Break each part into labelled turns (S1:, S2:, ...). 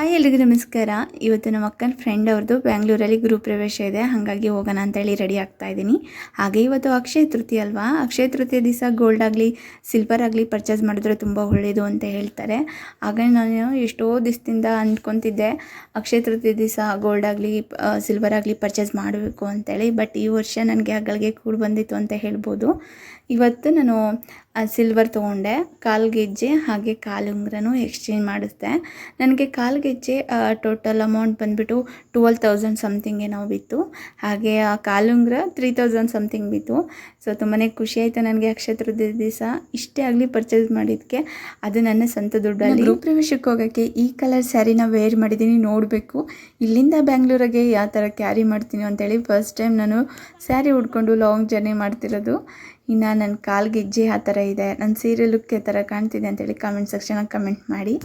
S1: Hi ಎಲ್ರಿಗೂ ನಮಸ್ಕಾರ. ಇವತ್ತು ನಮ್ಮ ಅಕ್ಕನ ಫ್ರೆಂಡ್ ಅವ್ರದ್ದು ಬ್ಯಾಂಗ್ಳೂರಲ್ಲಿ ಗೃಹಪ್ರವೇಶ ಇದೆ, ಹಾಗಾಗಿ ಹೋಗೋಣ ಅಂತೇಳಿ ರೆಡಿ ಆಗ್ತಾ ಇದ್ದೀನಿ. ಹಾಗೆ ಇವತ್ತು ಅಕ್ಷಯ ತೃತೀಯ ಅಲ್ವಾ, ಅಕ್ಷಯ ತೃತೀಯ ದಿವಸ ಗೋಲ್ಡ್ ಆಗಲಿ ಸಿಲ್ವರ್ ಆಗಲಿ ಪರ್ಚೇಸ್ ಮಾಡಿದ್ರೆ ತುಂಬ ಒಳ್ಳೆಯದು ಅಂತ ಹೇಳ್ತಾರೆ. ಹಾಗೆ ನಾನು ಎಷ್ಟೋ ದಿವಸದಿಂದ ಅಂದ್ಕೊತಿದ್ದೆ ಅಕ್ಷಯ ತೃತೀಯ ದಿವಸ ಗೋಲ್ಡ್ ಆಗಲಿ ಸಿಲ್ವರ್ ಆಗಲಿ ಪರ್ಚೇಸ್ ಮಾಡಬೇಕು ಅಂತೇಳಿ. ಬಟ್ ಈ ವರ್ಷ ನನಗೆ ಅಗಳಿಗೆ ಕೂಡ ಬಂದಿತ್ತು ಅಂತ ಹೇಳ್ಬೋದು. ಇವತ್ತು ನಾನು ಸಿಲ್ವರ್ ತೊಗೊಂಡೆ, ಕಾಲ್ಗೆಜ್ಜೆ ಹಾಗೆ ಕಾಲುಂಗ್ರನೂ ಎಕ್ಸ್ಚೇಂಜ್ ಮಾಡಿಸ್ದೆ. ನನಗೆ ಕಾಲ್ಗೆಜ್ಜೆ ಟೋಟಲ್ ಅಮೌಂಟ್ ಬಂದುಬಿಟ್ಟು 12,000 ಸಮಥಿಂಗ್ ಏನೋ ಬಿತ್ತು. ಹಾಗೆ ಆ ಕಾಲುಂಗ್ರ 3,000 ಸಮಥಿಂಗ್ ಬಿತ್ತು. ಸೊ ತುಂಬಾ ಖುಷಿ ಆಯಿತು ನನಗೆ ಅಕ್ಷಯ ತೃತೀಯ ದಿವಸ ಇಷ್ಟೇ ಆಗಲಿ ಪರ್ಚೇಸ್ ಮಾಡಿದ್ದಕ್ಕೆ. ಅದು ನನ್ನ ಸ್ವಂತ ದುಡ್ಡಲ್ಲಿ. ಗೃಹಪ್ರವೇಶಕ್ಕೆ ಹೋಗೋಕ್ಕೆ ಈ ಕಲರ್ ಸ್ಯಾರಿನ ವೇರ್ ಮಾಡಿದ್ದೀನಿ, ನೋಡಬೇಕು ಇಲ್ಲಿಂದ ಬ್ಯಾಂಗ್ಳೂರಿಗೆ ಯಾವ ಥರ ಕ್ಯಾರಿ ಮಾಡ್ತೀನಿ ಅಂತೇಳಿ. ಫಸ್ಟ್ ಟೈಮ್ ನಾನು ಸ್ಯಾರಿ ಉಟ್ಕೊಂಡು ಲಾಂಗ್ ಜರ್ನಿ ಮಾಡ್ತಿರೋದು. ಇನ್ನು ನನ್ನ ಕಾಲ್ಗೆಜ್ಜೆ ಆ ಥರ ಇದೆ, ನನ್ನ ಸೀರೆ ಲುಕ್ ಯಾವ ಥರ ಕಾಣ್ತಿದೆ ಅಂತೇಳಿ ಕಾಮೆಂಟ್ ಸೆಕ್ಷನಾಗಿ ಕಮೆಂಟ್ ಮಾಡಿ.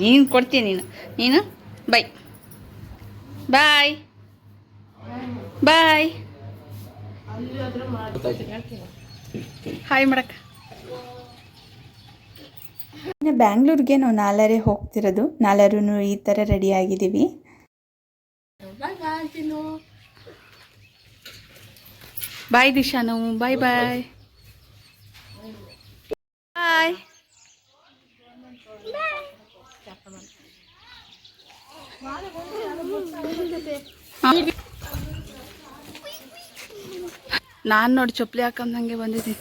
S2: ನೀನು ಕೊಡ್ತೀನಿ, ನೀನು ಬಾಯ್ ಬಾಯ್ ಬಾಯ್ ಹಾಯ್ ಮಾಡಕ್ಕ.
S1: ಇನ್ನು ಬ್ಯಾಂಗ್ಳೂರಿಗೆ ನಾವು ನಾಲ್ಕರೇ ಹೋಗ್ತಿರೋದು, ನಾಲ್ಕರೂ ಈ ಥರ ರೆಡಿ ಆಗಿದ್ದೀವಿ.
S2: ಬಾಯ್ ದಿಶಾನು, ಬಾಯ್ ಬಾಯ್ ಬಾಯ್. ನಾನು ನೋಡಿ ಚಪ್ಪಲಿ ಹಾಕೊಂಡಂಗೆ ಬಂದಿದ್ದೀನಿ.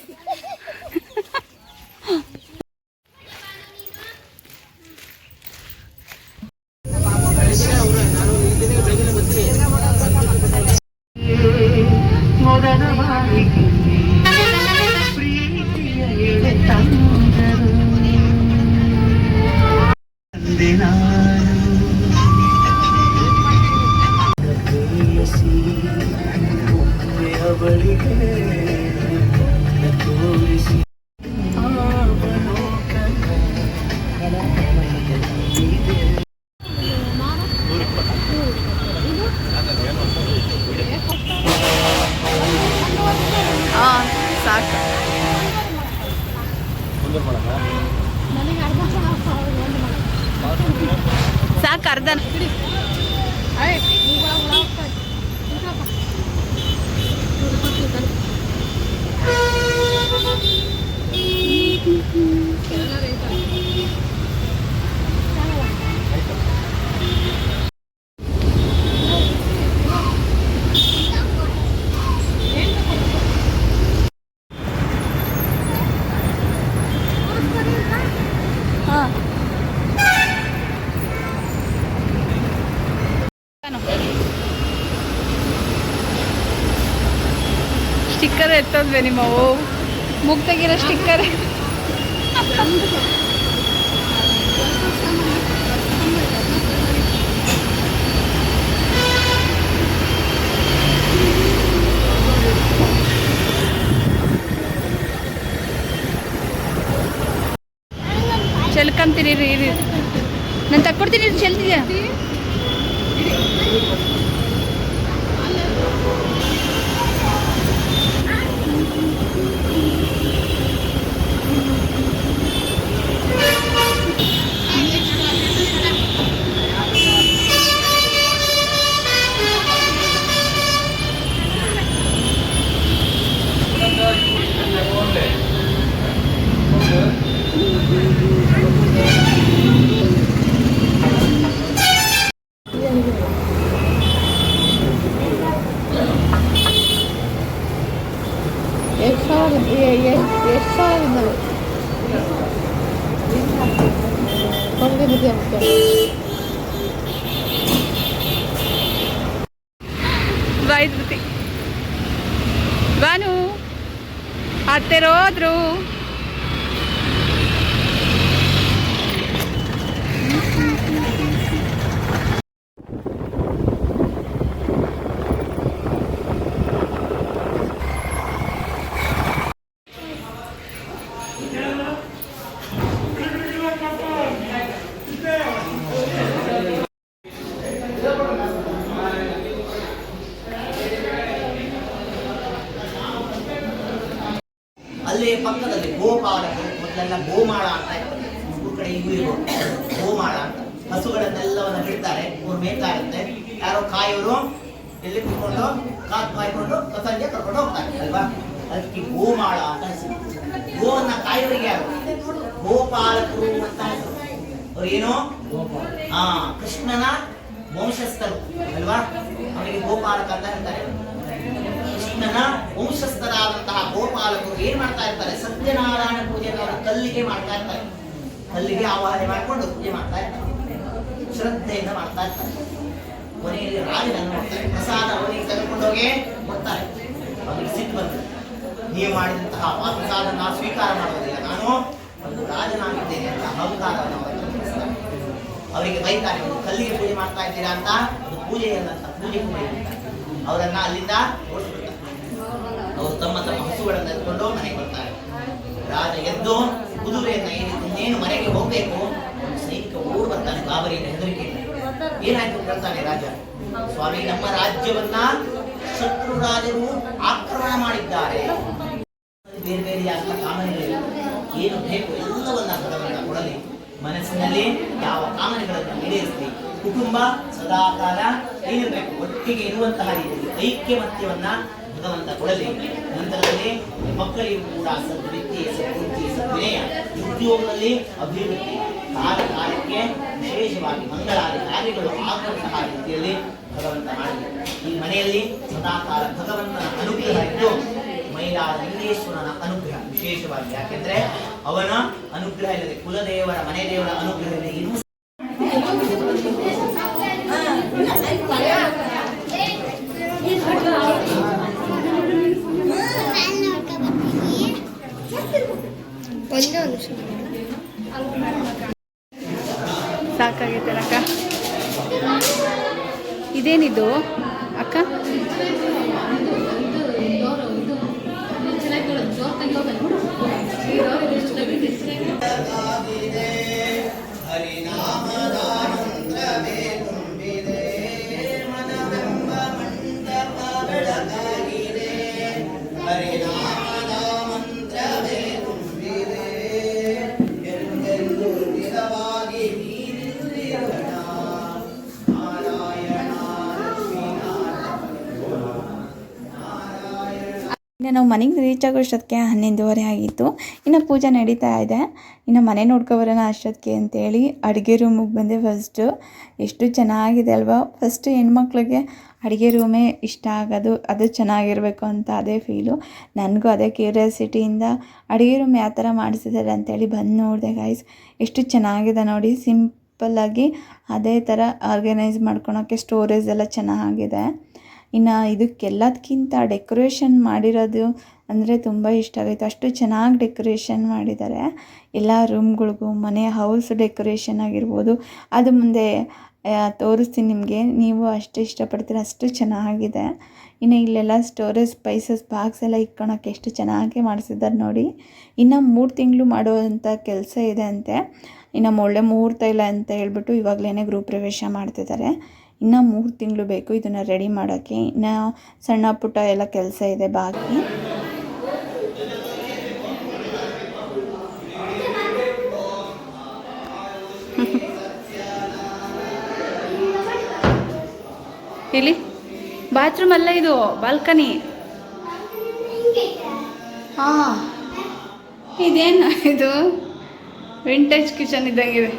S2: ಸಾಕು ಸಾಕು ಅರ್ಧ. Sticker ಎತ್ತದ್ವೆ ನಿಮ್ಮವು, ಮುಗ್ದಾಗಿರೋ sticker. ಚೆಲ್ಕೊಂತೀರಿ ರೀ, ನಾನು ತಕ್ಕೊಡ್ತೀನಿ, ಚೆಲ್ತಿದ್ಯಾ? ಬಾಯ್ ಧೃತಿ, ಬಾನು ಅತ್ತೆರೋದ್ರು.
S3: ಪಕ್ಕದಲ್ಲಿ ಗೋಪಾಲಕರು, ಮೊದಲೆಲ್ಲ ಗೋಮಾಳ ಅಂತ ಇರ್ತದೆ, ಊರ್ ಕಡೆ ಇವು ಇರ್ಬೋದು, ಗೋಮಾಳ ಅಂತ. ಹಸುಗಳನ್ನೆಲ್ಲವನ್ನ ಬಿಡ್ತಾರೆ, ಅವ್ರು ಮೇಯ್ತಾ ಇರುತ್ತೆ, ಯಾರೋ ಕಾಯೋರು ಎಲ್ಲಿ ಕುತ್ಕೊಂಡು ಕಾಯ್ಕೊಂಡು ಸಂಜೆ ಕರ್ಕೊಂಡು ಹೋಗ್ತಾರೆ ಅಲ್ವಾ. ಅದಕ್ಕೆ ಗೋಮಾಳ ಅಂತ ಹೆಸರು. ಗೋವನ್ನ ಕಾಯೋರಿಗೆ ಯಾರು? ಗೋಪಾಲಕರು ಅಂತ ಹೆಸರು. ಅವ್ರು ಏನು? ಕೃಷ್ಣನ ವಂಶಸ್ಥರು ಅಲ್ವಾ, ಅವರಿಗೆ ಗೋಪಾಲಕ ಅಂತ ಹೇಳ್ತಾರೆ. ಕೃಷ್ಣನ ವಂಶಸ್ಥರಾದಂತಹ ಗೋಪಾಲಕರು ಏನ್ ಮಾಡ್ತಾ ಇರ್ತಾರೆ? ಸತ್ಯನಾರಾಯಣ ಪೂಜೆಯನ್ನು ಕಲ್ಲಿಗೆ ಮಾಡ್ತಾ ಇರ್ತಾರೆ. ಕಲ್ಲಿಗೆ ಆವಾಹನೆ ಮಾಡಿಕೊಂಡು ಪೂಜೆ ಮಾಡ್ತಾ ಇರ್ತಾರೆ, ಶ್ರದ್ಧೆಯಿಂದ ಮಾಡ್ತಾ ಇರ್ತಾರೆ. ಕೊನೆಯಲ್ಲಿ ರಾಜನನ್ನು ನೋಡ್ತಾರೆ, ಪ್ರಸಾದ ಅವನಿಗೆ ತೆಗೆದುಕೊಂಡೋಗಿ ಕೊಡ್ತಾರೆ. ಅವನಿಗೆ ಸಿಟ್ಟು ಬಂತು, ನೀವು ಮಾಡಿದಂತಹ ಪ್ರಸಾದ ನಾನು ಸ್ವೀಕಾರ ಮಾಡುವುದಿಲ್ಲ, ನಾನು ಒಂದು ರಾಜನಾಗಿದ್ದೇನೆ ಅಂತ ಅಹಂಕಾರವನ್ನು ಅವರನ್ನು ತೋರಿಸ್ತಾರೆ. ಅವರಿಗೆ ಬೈತಾರೆ, ಒಂದು ಕಲ್ಲಿಗೆ ಪೂಜೆ ಮಾಡ್ತಾ ಇದ್ದೀರಾ ಅಂತ, ಒಂದು ಪೂಜೆಯನ್ನಂತ ಪೂಜೆ ಅವರನ್ನ ಅಲ್ಲಿಂದ ಓಡಿಸ್ಬಿಡ್ತಾರೆ. ಅವರು ತಮ್ಮ ತಮ್ಮ ಹಸುಗಳನ್ನು ಎತ್ಕೊಂಡು ಮನೆಗೆ ಬರ್ತಾರೆ. ರಾಜ ಎದ್ದು ಕುದುರೆಯನ್ನ ಇನ್ನೇನು ಮನೆಗೆ ಹೋಗ್ಬೇಕು, ಸೈನಿಕ ಓಡ್ ಬರ್ತಾನೆ ಗಾಬರಿಯಿಂದ, ಹೆದರಿಕೆಯಿಂದ. ಏನಾಯ್ತು ಹೇಳ್ತಾನೆ ರಾಜ, ಸ್ವಾಮಿ ನಮ್ಮ ರಾಜ್ಯವನ್ನ ಶತ್ರು ರಾಜರು ಆಕ್ರಮಣ ಮಾಡಿದ್ದಾರೆ. ಬೇರೆ ಬೇರೆಯಾದ ಕಾಮನೆಗಳಿವೆ, ಏನು ಬೇಕು ಎಲ್ಲವನ್ನ ಭಗವಂತ ಕೊಡಲಿ. ಮನಸ್ಸಿನಲ್ಲಿ ಯಾವ ಕಾಮನೆಗಳನ್ನು ಈಡೇರಿಸಲಿ. ಕುಟುಂಬ ಸದಾಕಾಲ ಏನಿರಬೇಕು, ಒಟ್ಟಿಗೆ ಇರುವಂತಹ ರೀತಿಯಲ್ಲಿ ಐಕ್ಯಮತ್ಯವನ್ನ ಭಗವಂತ ಕೊಡಲಿ. ನಂತರದಲ್ಲಿ ಮಕ್ಕಳಿಗೂ ಕೂಡ ಸದ್ವಿದ್ಯೆ, ಸದ್ಬುದ್ಧಿ, ಸದ್ವಿನಯ, ಉದ್ಯೋಗದಲ್ಲಿ ಅಭಿವೃದ್ಧಿ, ಕಾಲಕ್ಕೆ ವಿಶೇಷವಾಗಿ ಮಂಗಳಾದಿ ಕಾರ್ಯಗಳು ಆಗುವಂತಹ ರೀತಿಯಲ್ಲಿ ಭಗವಂತ ಮಾಡಲಿ. ಈ ಮನೆಯಲ್ಲಿ ಸದಾಕಾಲ ಭಗವಂತನ ಅನುಗ್ರಹ ಇದ್ದು, ಮೈಲಾರಲಿಂಗೇಶ್ವರನ ಅನುಗ್ರಹ ವಿಶೇಷವಾಗಿ, ಯಾಕೆಂದ್ರೆ ಅವನ ಅನುಗ್ರಹ ಇಲ್ಲದೆ, ಕುಲದೇವರ ಮನೆ ದೇವರ ಅನುಗ್ರಹ ಇಲ್ಲದೆ ಇನ್ನೂ
S2: ಸಾಕಾಗೈತೆ ಅಕ್ಕ. ಇದೇನಿದು ಅಕ್ಕ?
S1: ಇನ್ನು ನಾವು ಮನೆಗೆ ರೀಚ್ ಆಗೋಷ್ಟೊತ್ತಿಗೆ 11:30 ಆಗಿತ್ತು. ಇನ್ನು ಪೂಜೆ ನಡೀತಾ ಇದೆ. ಇನ್ನು ಮನೆ ನೋಡ್ಕೊಬರೋಣ ಅಷ್ಟೊತ್ತಿಗೆ ಅಂತೇಳಿ ಅಡುಗೆ ರೂಮಿಗೆ ಬಂದೆ. ಫಸ್ಟು ಎಷ್ಟು ಚೆನ್ನಾಗಿದೆ ಅಲ್ವಾ. ಫಸ್ಟು ಹೆಣ್ಮಕ್ಳಿಗೆ ಅಡುಗೆ ರೂಮೇ ಇಷ್ಟ ಆಗೋದು, ಅದು ಚೆನ್ನಾಗಿರಬೇಕು ಅಂತ ಅದೇ ಫೀಲು. ನನಗೂ ಅದೇ ಕ್ಯೂರಿಯಾಸಿಟಿಯಿಂದ ಅಡುಗೆ ರೂಮ್ ಯಾವ ಥರ ಮಾಡಿಸಿದ್ದಾರೆ ಅಂತೇಳಿ ಬಂದು ನೋಡಿದೆ ಗೈಸ್. ಎಷ್ಟು ಚೆನ್ನಾಗಿದೆ ನೋಡಿ, ಸಿಂಪಲ್ಲಾಗಿ ಅದೇ ಥರ ಆರ್ಗನೈಸ್ ಮಾಡ್ಕೊಳೋಕ್ಕೆ ಸ್ಟೋರೇಜ್ ಎಲ್ಲ ಚೆನ್ನಾಗಿದೆ. ಇನ್ನು ಇದಕ್ಕೆಲ್ಲದಕ್ಕಿಂತ ಡೆಕೋರೇಷನ್ ಮಾಡಿರೋದು ಅಂದರೆ ತುಂಬ ಇಷ್ಟ ಆಯಿತು. ಅಷ್ಟು ಚೆನ್ನಾಗಿ ಡೆಕೋರೇಷನ್ ಮಾಡಿದ್ದಾರೆ ಎಲ್ಲ ರೂಮ್ಗಳಿಗೂ. ಮನೆ ಹೌಸ್ ಡೆಕೋರೇಷನ್ ಆಗಿರ್ಬೋದು, ಅದು ಮುಂದೆ ತೋರಿಸ್ತೀನಿ ನಿಮಗೆ, ನೀವು ಅಷ್ಟು ಇಷ್ಟಪಡ್ತೀರ, ಅಷ್ಟು ಚೆನ್ನಾಗಿದೆ. ಇನ್ನು ಇಲ್ಲೆಲ್ಲ ಸ್ಟೋರೇಜ್ ಸ್ಪೈಸಸ್ ಬಾಕ್ಸ್ ಎಲ್ಲ ಇಟ್ಕೊಳಕ್ಕೆ ಎಷ್ಟು ಚೆನ್ನಾಗಿ ಮಾಡಿಸಿದ್ದಾರೆ ನೋಡಿ. ಇನ್ನು 3 ತಿಂಗಳು ಮಾಡುವಂಥ ಕೆಲಸ ಇದೆ ಅಂತೆ. ಇನ್ನು ಒಳ್ಳೆ ಮುಹೂರ್ತ ಇಲ್ಲ ಅಂತ ಹೇಳ್ಬಿಟ್ಟು ಇವಾಗಲೇ ಗೃಹ ಪ್ರವೇಶ ಮಾಡ್ತಿದ್ದಾರೆ. ಇನ್ನು 3 ತಿಂಗಳು ಬೇಕು ಇದನ್ನು ರೆಡಿ ಮಾಡೋಕ್ಕೆ. ಇನ್ನು ಸಣ್ಣ ಪುಟ್ಟ ಎಲ್ಲ ಕೆಲಸ ಇದೆ ಬಾಕಿ.
S2: ಇಲ್ಲಿ ಬಾತ್ರೂಮ್ ಅಲ್ಲ, ಇದು ಬಾಲ್ಕನಿ. ಹಾಂ, ಇದೇನು ಇದು ವಿಂಟೇಜ್ ಕಿಚನ್ ಇದ್ದಂಗಿದೆ.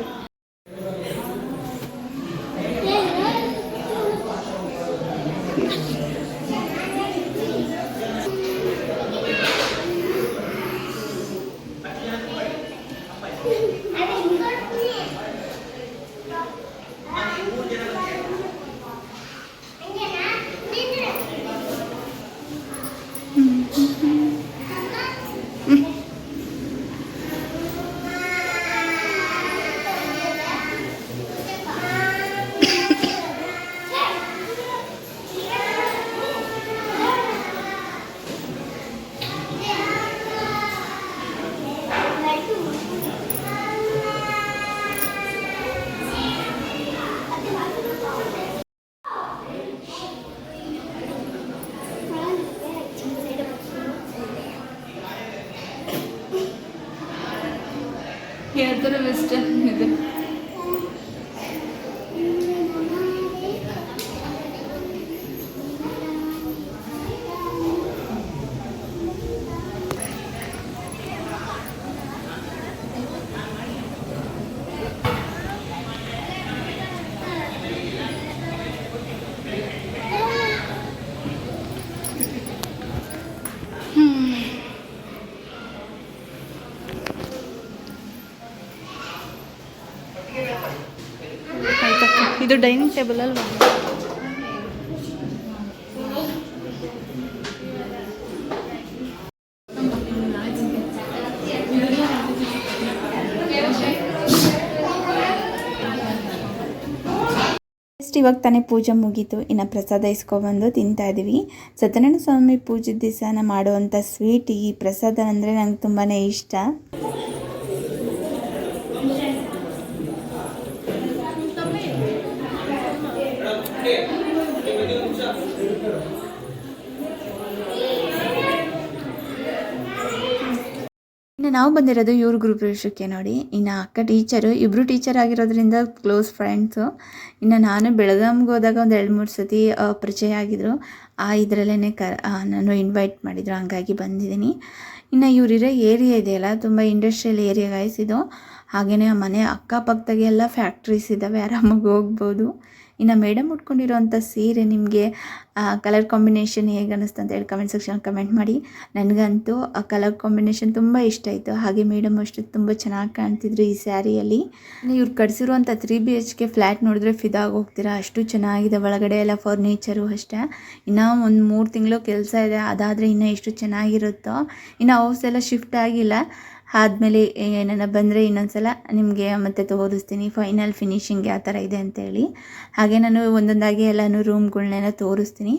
S2: ಒಂಥರ ವೆಸ್ಟರ್ನ್ ಇದೆ.
S1: ಆಯ್ತಕ್ಕ, ಇದು ಡೈನಿಂಗ್ ಟೇಬಲ್ ಅಲ್ವಾ? ಇವಾಗ ತಾನೇ ಪೂಜೆ ಮುಗೀತು, ಇನ್ನು ಪ್ರಸಾದ ಇಸ್ಕೊಬಂದು ತಿಂತಾ ಇದ್ದೀವಿ. ಸತ್ಯನಾರಾಯಣ ಸ್ವಾಮಿ ಪೂಜೆ ದಿವಸ ಮಾಡುವಂಥ ಸ್ವೀಟ್ ಈ ಪ್ರಸಾದ ಅಂದರೆ ನಂಗೆ ತುಂಬಾ ಇಷ್ಟ. ಇನ್ನು ನಾವು ಬಂದಿರೋದು ಇವ್ರ ಗ್ರೂಪ್ ಪ್ರವೇಶಕ್ಕೆ ನೋಡಿ. ಇನ್ನು ಅಕ್ಕ ಟೀಚರು, ಇಬ್ಬರು ಟೀಚರ್ ಆಗಿರೋದ್ರಿಂದ ಕ್ಲೋಸ್ ಫ್ರೆಂಡ್ಸು. ಇನ್ನು ನಾನು ಬೆಳಗಾಮ್ಗೆ ಹೋದಾಗ ಒಂದು 2-3 ಸತಿ ಪರಿಚಯ ಆಗಿದ್ದರು. ಇದರಲ್ಲೇ ನಾನು ಇನ್ವೈಟ್ ಮಾಡಿದರು, ಹಂಗಾಗಿ ಬಂದಿದ್ದೀನಿ. ಇನ್ನು ಇವರಿರೋ ಏರಿಯಾ ಇದೆಯಲ್ಲ, ತುಂಬ ಇಂಡಸ್ಟ್ರಿಯಲ್ ಏರಿಯಾ ಗೈಸ್ ಇದು. ಹಾಗೆಯೇ ಮನೆ ಅಕ್ಕಪಕ್ಕದಾಗೆಲ್ಲ ಫ್ಯಾಕ್ಟ್ರೀಸ್ ಇದ್ದಾವೆ, ಆರಾಮಾಗಿ ಹೋಗ್ಬೋದು. ಇನ್ನು ಮೇಡಮ್ ಉಟ್ಕೊಂಡಿರೋವಂಥ ಸೀರೆ ನಿಮಗೆ ಕಲರ್ ಕಾಂಬಿನೇಷನ್ ಹೇಗೆ ಅನ್ನಿಸ್ತು ಅಂತ ಹೇಳಿ ಕಮೆಂಟ್ ಸೆಕ್ಷನ್ ಕಮೆಂಟ್ ಮಾಡಿ. ನನಗಂತೂ ಆ ಕಲರ್ ಕಾಂಬಿನೇಷನ್ ತುಂಬ ಇಷ್ಟ ಆಯಿತು. ಹಾಗೆ ಮೇಡಮ್ ಅಷ್ಟು ತುಂಬ ಚೆನ್ನಾಗಿ ಕಾಣ್ತಿದ್ರು ಈ ಸ್ಯಾರಿಯಲ್ಲಿ. ಇವ್ರು ಕಟ್ಸಿರುವಂಥ 3 BHK ಫ್ಲ್ಯಾಟ್ ನೋಡಿದ್ರೆ ಫಿದಾಗಿ ಹೋಗ್ತೀರಾ, ಅಷ್ಟು ಚೆನ್ನಾಗಿದೆ. ಒಳಗಡೆ ಎಲ್ಲ ಫರ್ನಿಚರು ಅಷ್ಟೇ. ಇನ್ನು ಒಂದು 3 ತಿಂಗಳು ಕೆಲಸ ಇದೆ, ಅದಾದರೆ ಇನ್ನೂ ಎಷ್ಟು ಚೆನ್ನಾಗಿರುತ್ತೋ. ಇನ್ನು ಹೌಸ್ ಎಲ್ಲ ಶಿಫ್ಟ್ ಆಗಿಲ್ಲ, ಆದಮೇಲೆ ಏನಾರ ಬಂದರೆ ಇನ್ನೊಂದ್ಸಲ ನಿಮಗೆ ಮತ್ತೆ ತೋರಿಸ್ತೀನಿ ಫೈನಲ್ ಫಿನಿಶಿಂಗ್ ಯಾವ ಥರ ಇದೆ ಅಂತೇಳಿ. ಹಾಗೆ ನಾನು ಒಂದೊಂದಾಗಿ ಎಲ್ಲನೂ ರೂಮ್ಗಳ್ನೆಲ್ಲ ತೋರಿಸ್ತೀನಿ.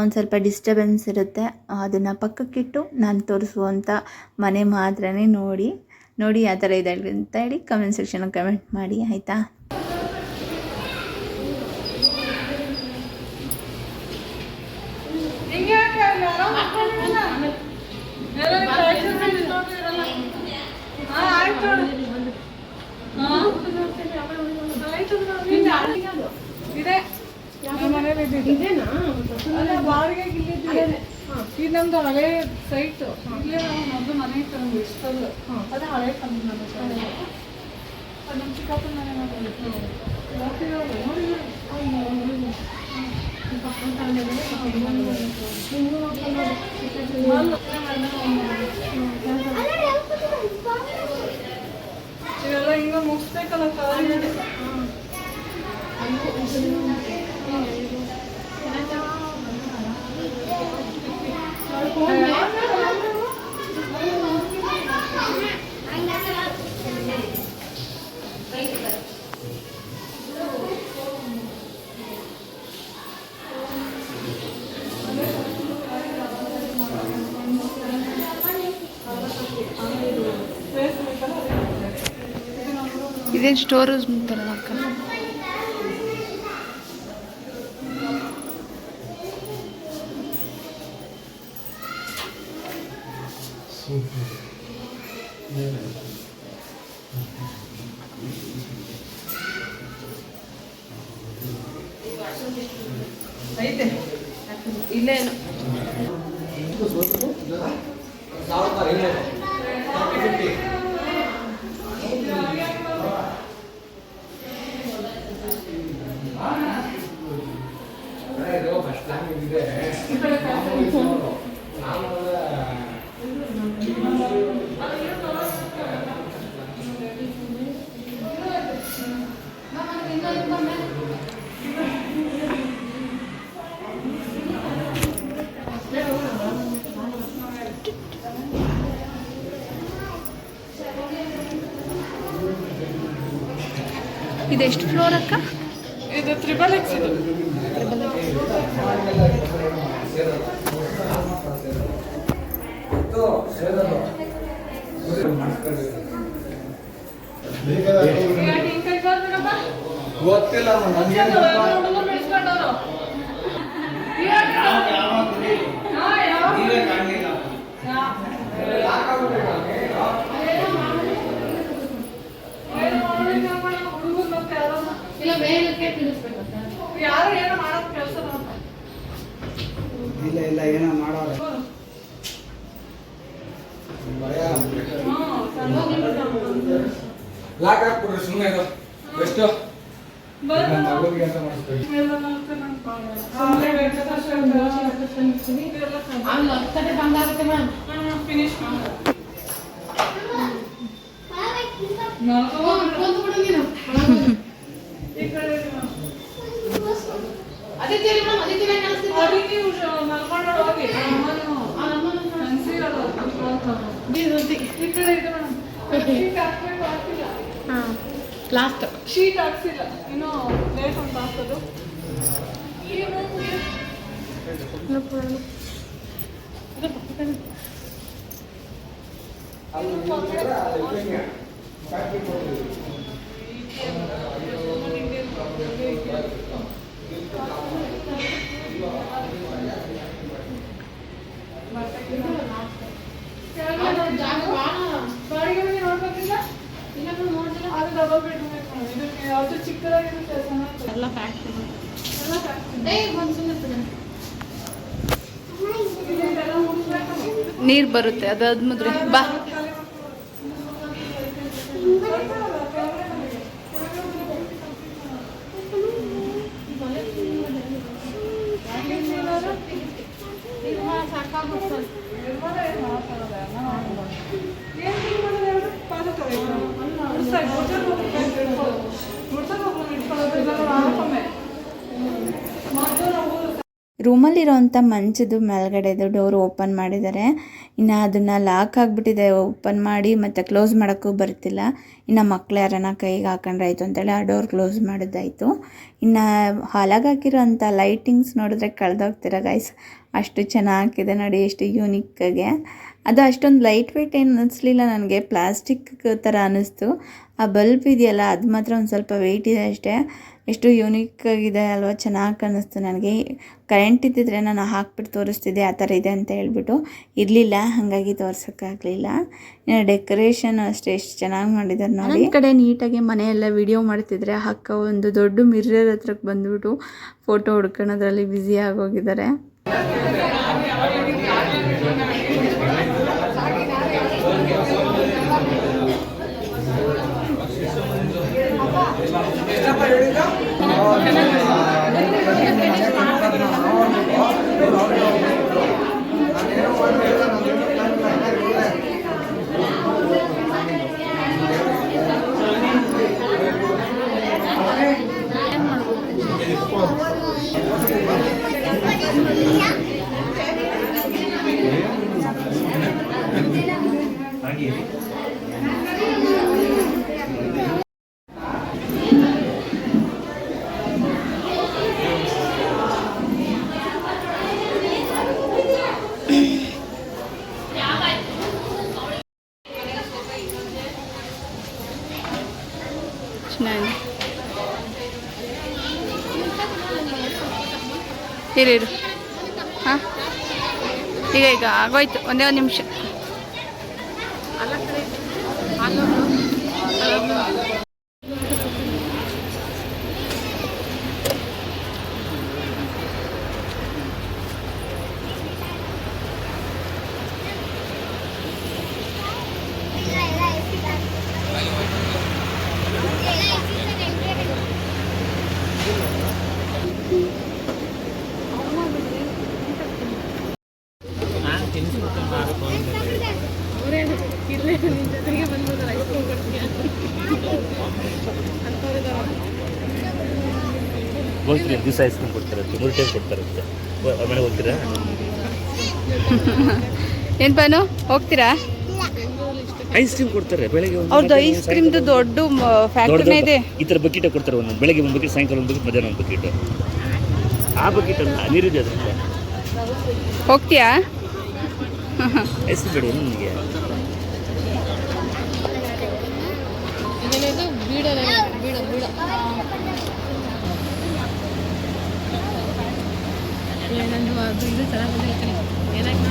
S1: ಒಂದು ಸ್ವಲ್ಪ ಡಿಸ್ಟರ್ಬೆನ್ಸ್ ಇರುತ್ತೆ, ಅದನ್ನು ಪಕ್ಕಕ್ಕಿಟ್ಟು ನಾನು ತೋರಿಸುವಂಥ ಮನೆ ಮಾತ್ರನೇ ನೋಡಿ ಯಾವ ಥರ ಇದೆ ಅಂತ ಹೇಳಿ ಕಮೆಂಟ್ ಸೆಕ್ಷನಲ್ಲಿ ಕಮೆಂಟ್ ಮಾಡಿ, ಆಯಿತಾ?
S2: ಇದು ನಮ್ದು ಹಳೆ ಸೈಟ್. ಇಲ್ಲೇ ನಾವು ಮೊದಲು ಮನೆ ಇತ್ತು, ನಮ್ಗೆ ಇಷ್ಟಲ್ಲ. ಅದೇ ಹಳೆ ತಂದು ನಮ್ಮ ಚಿಕ್ಕಪ್ಪನ ಮನೆ ಇದೆಲ್ಲ ಹಿಂಗ ಮುಗಿಸ್ಬೇಕಲ್ಲ. ಇದೇನು ಸ್ಟೋರೇಜ್ ಅಂತಾರಲ್ಲ ಅಕ್ಕ. ಐತೆ ಇಲ್ಲೇ ಇದೆಷ್ಟು ಫ್ಲೋರ್ ಅಕ್ಕ? ಇದು 3x ಇದು.
S4: ಗೊತ್ತಿಲ್ಲ
S2: ಯಾರು ಏನೋ ಮಾಡೋದು ಕೆಲಸ
S5: ಇಲ್ಲ ಇಲ್ಲ ಏನೋ ಮಾಡೋರೆ ಲಾಕ್ ಹಾಕ್ಬಿಡ್ರಿ ಸುಮ್ಮನೆ ಇದು ಎಷ್ಟು ಮಗುವಿಗೆ ಅಂತ ಮಾಡಿಸ್ತೀವಿ
S2: ಫಿನಿಶ್
S6: ಲಾಸ್ಟ್
S2: ಶೀಟ್ ಹಾಕ್ಸಿಲ್ಲ ಇನ್ನೂ ಲೇಟ್ ಅಂತ ಹಾಕೋದು ಬಾಡಿಗೆ ನೋಡ್ಬೇಕಿಲ್ಲ ಅದು ಡಬಲ್ ಬೆಡ್ರೂಮ್ ಇದಕ್ಕೆ ಯಾವುದು ಚಿಕ್ಕದಾಗಿರುತ್ತೆ
S6: ಎಲ್ಲ ಫ್ಯಾಕ್ಟ್ರಿ
S2: ಎಲ್ಲ ಫ್ಯಾಕ್ಟ್ರಿ ಇದೆಲ್ಲ ಮುಗಿಸ್ಬೇಕು
S6: ನೀರು ಬರುತ್ತೆ ಅದಾದ್ಮೇಲೆ ಬಾ
S1: ರೂಮಲ್ಲಿರೋವಂಥ ಮಂಚದ್ದು ಮೇಲ್ಗಡೆದು ಡೋರ್ ಓಪನ್ ಮಾಡಿದ್ದಾರೆ. ಇನ್ನು ಅದನ್ನು ಲಾಕ್ ಆಗಿಬಿಟ್ಟಿದೆ, ಓಪನ್ ಮಾಡಿ ಮತ್ತು ಕ್ಲೋಸ್ ಮಾಡೋಕ್ಕೂ ಬರ್ತಿಲ್ಲ. ಇನ್ನು ಮಕ್ಳು ಯಾರನ್ನ ಕೈಗೆ ಹಾಕೊಂಡ್ರೆ ಆಯಿತು ಅಂತೇಳಿ ಆ ಡೋರ್ ಕ್ಲೋಸ್ ಮಾಡಿದ್ದಾಯಿತು. ಇನ್ನು ಹಾಲಾಗಿ ಹಾಕಿರೋಂಥ ಲೈಟಿಂಗ್ಸ್ ನೋಡಿದ್ರೆ ಕಳೆದೋಗ್ತೀರ ಗೈಸ್, ಅಷ್ಟು ಚೆನ್ನಾಗಿದೆ ನೋಡಿ, ಎಷ್ಟು ಯೂನಿಕ್ಕಾಗೆ. ಅದು ಅಷ್ಟೊಂದು ಲೈಟ್ ವೆಯ್ಟ್ ಏನು ಅನ್ನಿಸ್ಲಿಲ್ಲ ನನಗೆ, ಪ್ಲಾಸ್ಟಿಕ್ ಥರ ಅನ್ನಿಸ್ತು. ಆ ಬಲ್ಬ್ ಇದೆಯಲ್ಲ ಅದು ಮಾತ್ರ ಒಂದು ಸ್ವಲ್ಪ ವೆಯ್ಟ್ ಇದೆ ಅಷ್ಟೇ. ಎಷ್ಟು ಯೂನಿಕ್ಕಾಗಿದೆ ಅಲ್ವಾ, ಚೆನ್ನಾಗಿ ಕಾಣಿಸ್ತು ನನಗೆ. ಕರೆಂಟ್ ಇದ್ದಿದ್ರೆ ನಾನು ಹಾಕ್ಬಿಟ್ಟು ತೋರಿಸ್ತಿದ್ದೆ ಆ ಥರ ಇದೆ ಅಂತ ಹೇಳ್ಬಿಟ್ಟು, ಇರಲಿಲ್ಲ, ಹಾಗಾಗಿ ತೋರ್ಸೋಕ್ಕಾಗಲಿಲ್ಲ. ಇನ್ನು ಡೆಕೋರೇಷನ್ ಅಷ್ಟೇ ಎಷ್ಟು ಚೆನ್ನಾಗಿ ಮಾಡಿದ್ದಾರೆ ನೋಡಿ. ಈ ಕಡೆ ನೀಟಾಗಿ ಮನೆಯೆಲ್ಲ ವಿಡಿಯೋ ಮಾಡ್ತಿದ್ರೆ ಅಕ್ಕ ಒಂದು ದೊಡ್ಡ ಮಿರ್ರರ್ ಹತ್ರಕ್ಕೆ ಬಂದುಬಿಟ್ಟು ಫೋಟೋ ಹುಡ್ಕೊಳ್ಳೋದ್ರಲ್ಲಿ ಬ್ಯುಸಿ ಆಗೋಗಿದ್ದಾರೆ.
S6: ಇರು ಹಾಂ, ಈಗ ಆಗೋಯ್ತು, ಒಂದೇ ಒಂದು ನಿಮಿಷ.
S7: ಹೋಗ್ತೀರಿ ದಿವಸ ಐಸ್ ಕ್ರೀಮ್ ಕೊಡ್ತಾರಂತೆ, 3 ಟೈಮ್ ಕೊಡ್ತಾರಂತೆ. ಆಮೇಲೆ ಹೋಗ್ತೀರಾ?
S6: ಏನು ಬಾನು ಹೋಗ್ತೀರಾ?
S7: ಐಸ್ ಕ್ರೀಮ್ ಕೊಡ್ತಾರೆ ಬೆಳಗ್ಗೆ.
S6: ಅವ್ರದ್ದು ಐಸ್ ಕ್ರೀಮ್ದು ದೊಡ್ಡ ಫ್ಯಾಕ್ಟ್ರಿನೇ ಇದೆ.
S7: ಈ ಥರ ಬಕೆಟ್ ಕೊಡ್ತಾರೆ, ಒಂದೊಂದು ಬೆಳಗ್ಗೆ ಒಂದು ಬಕೆಟ್, ಸಾಯಂಕಾಲ ಒಂದು ಬಕೆಟ್, ಮಧ್ಯಾಹ್ನ ಒಂದು ಬಕೆಟ್. ಆ ಬಕೆಟ್ ಅಲ್ಲ, ನೀರಿದೆ ಅದರಿಂದ.
S6: ಹೋಗ್ತೀಯಾ?
S7: ಐಸ್ ಕ್ರೀಮ್ ಬೇಡ ನನಗೆ.
S6: ಏನಾಗಿ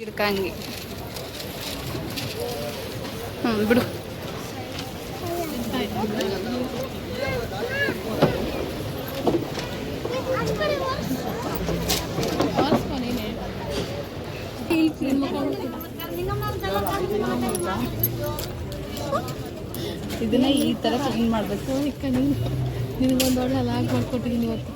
S6: ಇಡ್ಕಂಗೆ ಬಿಡು.
S2: ಇದನ್ನ ಈ ಥರ ಕ್ಲೀನ್ ಮಾಡಬೇಕು. ನಿನಗೊಂದು ಒಳ್ಳೆ ಲಾಗ್ ಮಾಡ್ಕೊಟ್ಟಿದ್ದೀನಿ ಇವತ್ತು.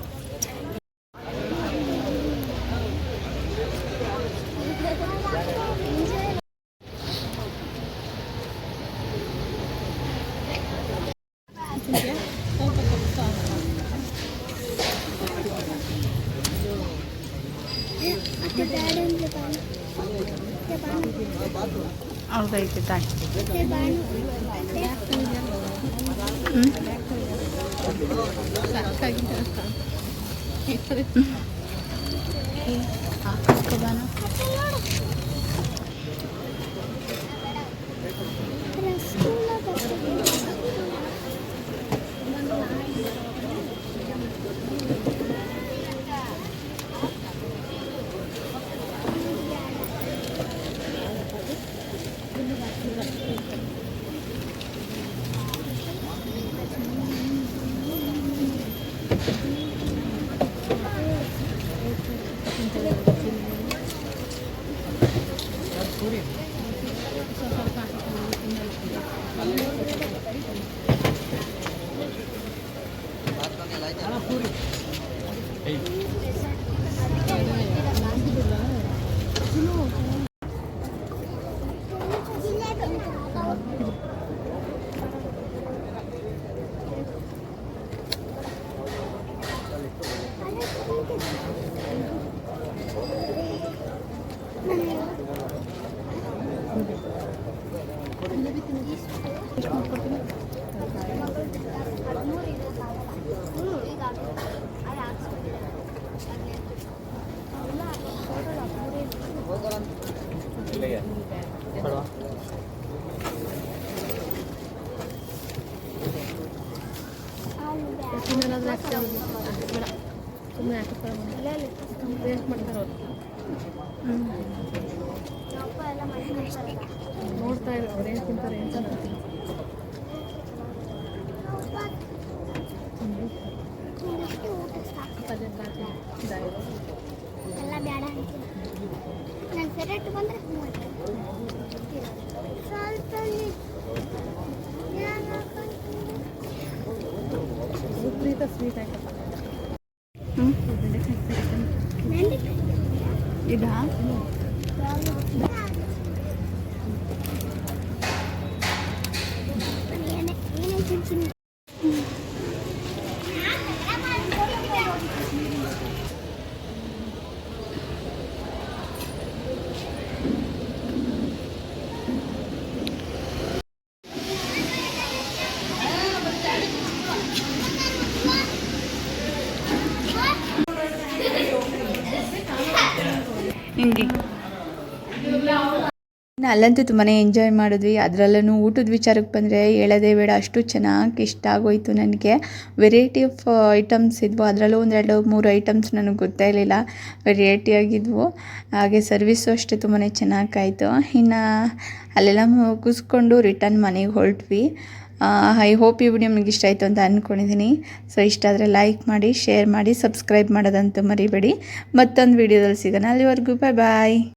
S6: ಅವ್ರದೈತೆ ತಾಯಿ. ನೋಡ್ತಾ ಇರೋ ಅವ್ರು ಏನು ತಿಂತಾರೆ ಅಂತ
S8: ಎಲ್ಲ ಬೇಡ ನಾನು ಸೆರೆಟ್ ಬಂದರೆ
S2: ವಿಪರೀತ ಸ್ವೀಟ್ ಆಯ್ತಪ್ಪ.
S6: ಇದಾ ಹಿಂಗೆ
S1: ಅಲ್ಲಂತೂ ತುಂಬಾ ಎಂಜಾಯ್ ಮಾಡಿದ್ವಿ. ಅದರಲ್ಲೂ ಊಟದ ವಿಚಾರಕ್ಕೆ ಬಂದರೆ ಹೇಳೋದೇ ಬೇಡ, ಅಷ್ಟು ಚೆನ್ನಾಗಿ ಇಷ್ಟ ಆಗೋಯಿತು ನನಗೆ. ವೆರೈಟಿ ಆಫ್ ಐಟಮ್ಸ್ ಇದ್ವು, ಅದರಲ್ಲೂ 1-2-3 ಐಟಮ್ಸ್ ನನಗೆ ಗೊತ್ತೇ ಇರಲಿಲ್ಲ, ವೆರೈಟಿಯಾಗಿದ್ವು. ಹಾಗೆ ಸರ್ವಿಸು ಅಷ್ಟೇ ತುಂಬಾ ಚೆನ್ನಾಗಾಯಿತು. ಇನ್ನು ಅಲ್ಲೆಲ್ಲ ಮುಗಿಸ್ಕೊಂಡು ರಿಟರ್ನ್ ಮನೆಗೆ ಹೊರಟ್ವಿ. ಐ ಹೋಪ್ ಈ ವಿಡಿಯೋ ನಿಮಗೆ ಇಷ್ಟ ಆಯಿತು ಅಂತ ಅಂದ್ಕೊಂಡಿದ್ದೀನಿ. ಸೊ ಇಷ್ಟ ಆದರೆ ಲೈಕ್ ಮಾಡಿ, ಶೇರ್ ಮಾಡಿ, ಸಬ್ಸ್ಕ್ರೈಬ್ ಮಾಡೋದಂತೂ ಮರಿಬೇಡಿ. ಮತ್ತೊಂದು ವಿಡಿಯೋದಲ್ಲಿ ಸಿಗೋಣ. ಅಲ್ಲಿವರೆಗೂ ಬಾಯ್.